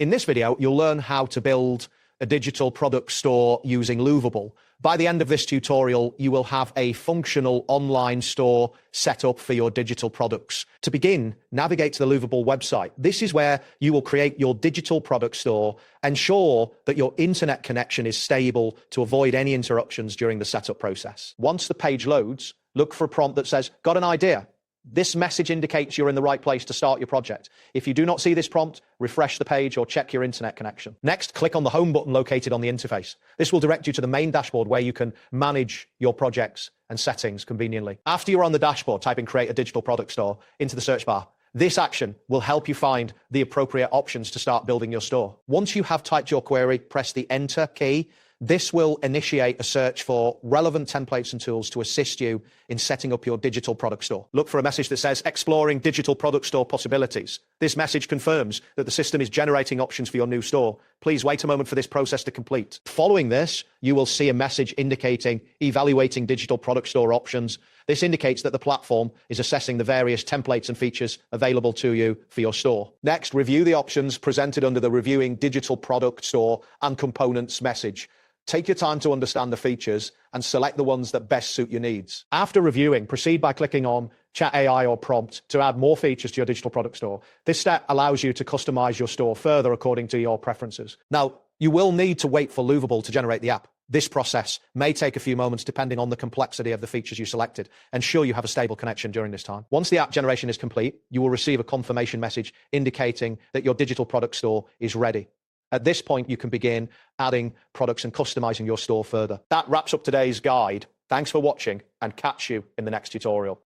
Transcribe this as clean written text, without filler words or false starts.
In this video, you'll learn how to build a digital product store using Lovable. By the end of this tutorial, you will have a functional online store set up for your digital products. To begin, navigate to the Lovable website. This is where you will create your digital product store. Ensure that your internet connection is stable to avoid any interruptions during the setup process. Once the page loads, look for a prompt that says, "Got an idea?" This message indicates you're in the right place to start your project. If you do not see this prompt, refresh the page or check your internet connection. Next, click on the home button located on the interface. This will direct you to the main dashboard where you can manage your projects and settings conveniently. After you're on the dashboard, type in "Create a Digital Product Store" into the search bar. This action will help you find the appropriate options to start building your store. Once you have typed your query, press the Enter key. This will initiate a search for relevant templates and tools to assist you in setting up your digital product store. Look for a message that says "Exploring digital product store possibilities." This message confirms that the system is generating options for your new store. Please wait a moment for this process to complete. Following this, you will see a message indicating "Evaluating digital product store options." This indicates that the platform is assessing the various templates and features available to you for your store. Next, review the options presented under the Reviewing Digital Product Store and Components message. Take your time to understand the features and select the ones that best suit your needs. After reviewing, proceed by clicking on Chat AI or Prompt to add more features to your digital product store. This step allows you to customize your store further according to your preferences. Now, you will need to wait for Lovable to generate the app. This process may take a few moments depending on the complexity of the features you selected. Ensure you have a stable connection during this time. Once the app generation is complete, you will receive a confirmation message indicating that your digital product store is ready. At this point, you can begin adding products and customizing your store further. That wraps up today's guide. Thanks for watching and catch you in the next tutorial.